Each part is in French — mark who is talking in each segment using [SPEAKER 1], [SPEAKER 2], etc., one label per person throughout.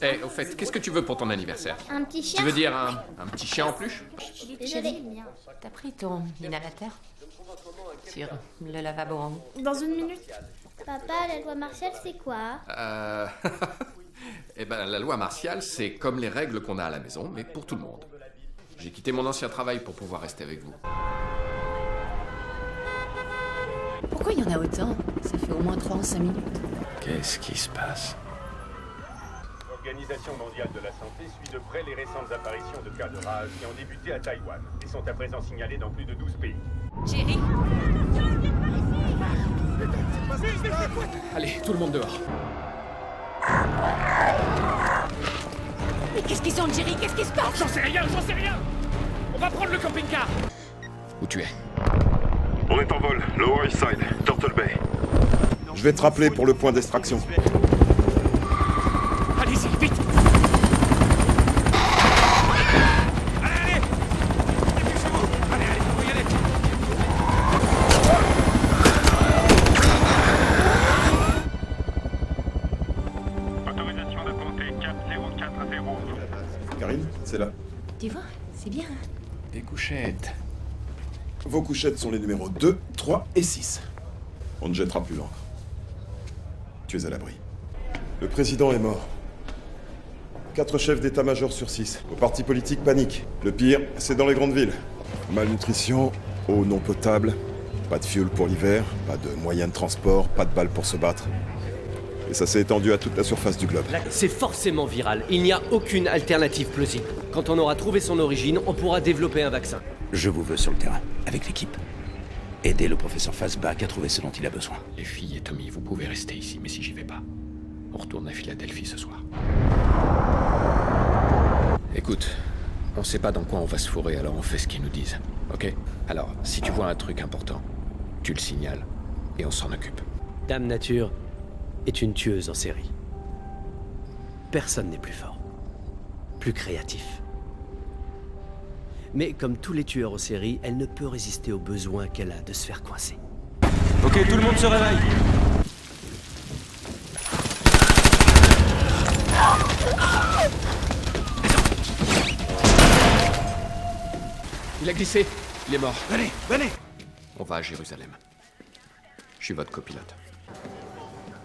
[SPEAKER 1] Eh, au fait, qu'est-ce que tu veux pour ton anniversaire?
[SPEAKER 2] Un petit chien.
[SPEAKER 1] Tu veux dire un petit chien en peluche?
[SPEAKER 2] Désolé.
[SPEAKER 3] T'as pris ton inhalateur? Sur le lavabo en haut.
[SPEAKER 4] Dans une minute.
[SPEAKER 2] Papa, la loi martiale, c'est quoi?
[SPEAKER 1] Eh ben, la loi martiale, c'est comme les règles qu'on a à la maison, mais pour tout le monde. J'ai quitté mon ancien travail pour pouvoir rester avec vous.
[SPEAKER 3] Pourquoi il y en a autant? Ça fait au moins 3 en 5 minutes.
[SPEAKER 1] Qu'est-ce qui se passe?
[SPEAKER 5] L'Organisation mondiale de la santé suit de près les récentes apparitions de cas de rage qui ont débuté à Taïwan et sont à présent signalés dans plus de 12 pays.
[SPEAKER 3] Jerry?
[SPEAKER 1] Allez, tout le monde dehors.
[SPEAKER 3] Mais qu'est-ce qu'ils ont, Jerry? Qu'est-ce qui se passe?
[SPEAKER 1] J'en sais rien! On va prendre le camping-car! Où tu es?
[SPEAKER 6] On est en vol, Lower East Side, Turtle Bay.
[SPEAKER 7] Je vais te rappeler pour le point d'extraction.
[SPEAKER 1] Allez-y, vite! Allez! Dépêchez-vous! Allez, faut y aller!
[SPEAKER 6] Autorisation de compter 4040.
[SPEAKER 7] Karine, c'est là.
[SPEAKER 3] Tu vois, c'est bien.
[SPEAKER 1] Des couchettes.
[SPEAKER 7] Vos couchettes sont les numéros 2, 3 et 6. On ne jettera plus l'encre. Tu es à l'abri. Le président est mort. 4 chefs d'état-major sur 6. Vos partis politiques paniquent. Le pire, c'est dans les grandes villes. Malnutrition, eau non potable, pas de fuel pour l'hiver, pas de moyens de transport, pas de balles pour se battre. Et ça s'est étendu à toute la surface du globe.
[SPEAKER 8] C'est forcément viral. Il n'y a aucune alternative plausible. Quand on aura trouvé son origine, on pourra développer un vaccin.
[SPEAKER 9] Je vous veux sur le terrain, avec l'équipe. Aidez le professeur Fazbach à trouver ce dont il a besoin.
[SPEAKER 1] Les filles et Tommy, vous pouvez rester ici, mais si j'y vais pas, on retourne à Philadelphie ce soir. Écoute, on sait pas dans quoi on va se fourrer, alors on fait ce qu'ils nous disent, ok? Alors, si tu vois un truc important, tu le signales, et on s'en occupe.
[SPEAKER 8] Dame Nature est une tueuse en série. Personne n'est plus fort, plus créatif. Mais comme tous les tueurs en série, elle ne peut résister au besoin qu'elle a de se faire coincer.
[SPEAKER 10] Ok, tout le monde se réveille.
[SPEAKER 1] Il a glissé, il est mort.
[SPEAKER 10] Venez.
[SPEAKER 1] On va à Jérusalem. Je suis votre copilote.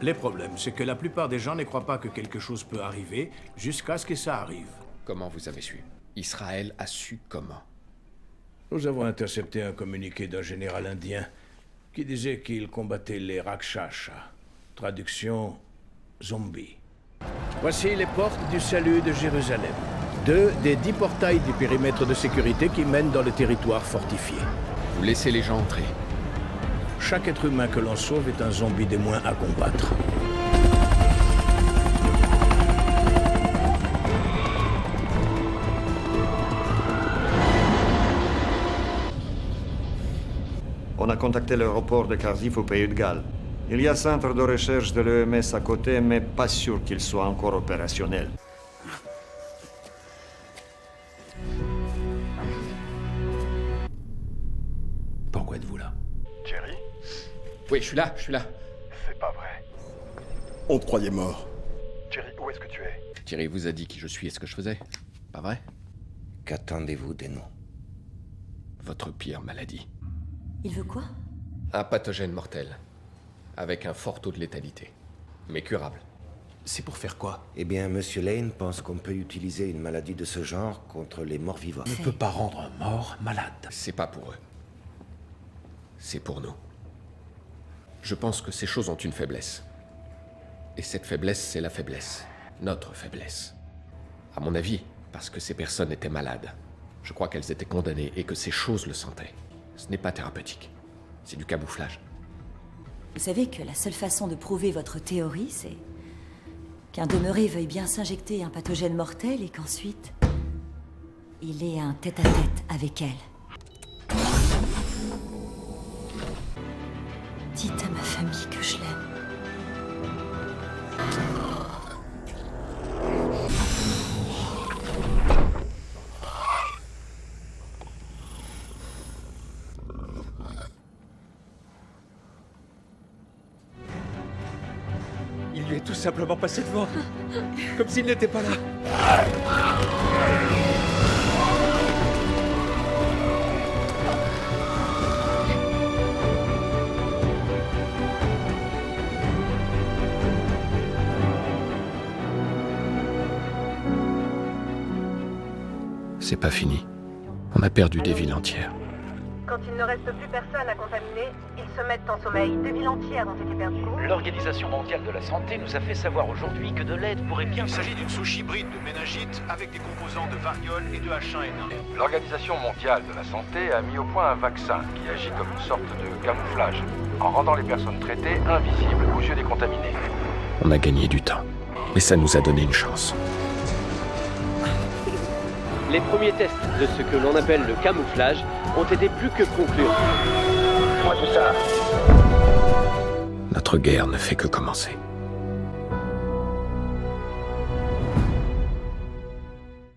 [SPEAKER 10] Les problèmes, c'est que la plupart des gens ne croient pas que quelque chose peut arriver jusqu'à ce que ça arrive.
[SPEAKER 1] Comment vous avez su? Israël a su comment?
[SPEAKER 10] Nous avons intercepté un communiqué d'un général indien qui disait qu'il combattait les Rakshasa. Traduction, zombies. Voici les portes du salut de Jérusalem. 2 des 10 portails du périmètre de sécurité qui mènent dans le territoire fortifié.
[SPEAKER 1] Vous laissez les gens entrer.
[SPEAKER 10] Chaque être humain que l'on sauve est un zombie des moins à combattre.
[SPEAKER 11] On a contacté l'aéroport de Kharkiv au pays de Galles. Il y a un centre de recherche de l'EMS à côté, mais pas sûr qu'il soit encore opérationnel.
[SPEAKER 1] Pourquoi êtes-vous là?
[SPEAKER 6] Jerry?
[SPEAKER 1] Oui, je suis là.
[SPEAKER 6] C'est pas vrai.
[SPEAKER 7] On te croyait mort.
[SPEAKER 6] Jerry, où est-ce que tu es?
[SPEAKER 1] Thierry vous a dit qui je suis et ce que je faisais. Pas vrai?
[SPEAKER 9] Qu'attendez-vous des noms?
[SPEAKER 1] Votre pire maladie.
[SPEAKER 3] Il veut quoi?
[SPEAKER 1] Un pathogène mortel. Avec un fort taux de létalité. Mais curable.
[SPEAKER 10] C'est pour faire quoi?
[SPEAKER 9] Eh bien, Monsieur Lane pense qu'on peut utiliser une maladie de ce genre contre les morts vivants.
[SPEAKER 10] On ne peut pas rendre un mort malade.
[SPEAKER 1] C'est pas pour eux. C'est pour nous. Je pense que ces choses ont une faiblesse. Et cette faiblesse, c'est la faiblesse. Notre faiblesse. À mon avis, parce que ces personnes étaient malades. Je crois qu'elles étaient condamnées et que ces choses le sentaient. Ce n'est pas thérapeutique. C'est du camouflage.
[SPEAKER 3] Vous savez que la seule façon de prouver votre théorie, c'est qu'un demeuré veuille bien s'injecter un pathogène mortel et qu'ensuite, il ait un tête-à-tête avec elle. Dites à ma famille que je l'aime.
[SPEAKER 8] Il
[SPEAKER 1] est tout simplement passé devant. Comme s'il n'était pas là. C'est pas fini. On a perdu des villes entières.
[SPEAKER 4] Quand il ne reste plus personne à contaminer, ils se mettent en sommeil. Des villes entières ont été perdues.
[SPEAKER 12] L'Organisation mondiale de la santé nous a fait savoir aujourd'hui que de l'aide pourrait bien...
[SPEAKER 5] Il s'agit d'une souche hybride de méningite avec des composants de variole et de H1N1.
[SPEAKER 12] L'Organisation mondiale de la santé a mis au point un vaccin qui agit comme une sorte de camouflage, en rendant les personnes traitées invisibles aux yeux des contaminés.
[SPEAKER 1] On a gagné du temps. Mais ça nous a donné une chance.
[SPEAKER 8] Les premiers tests de ce que l'on appelle le camouflage ont été plus que concluants.
[SPEAKER 1] Notre guerre ne fait que commencer.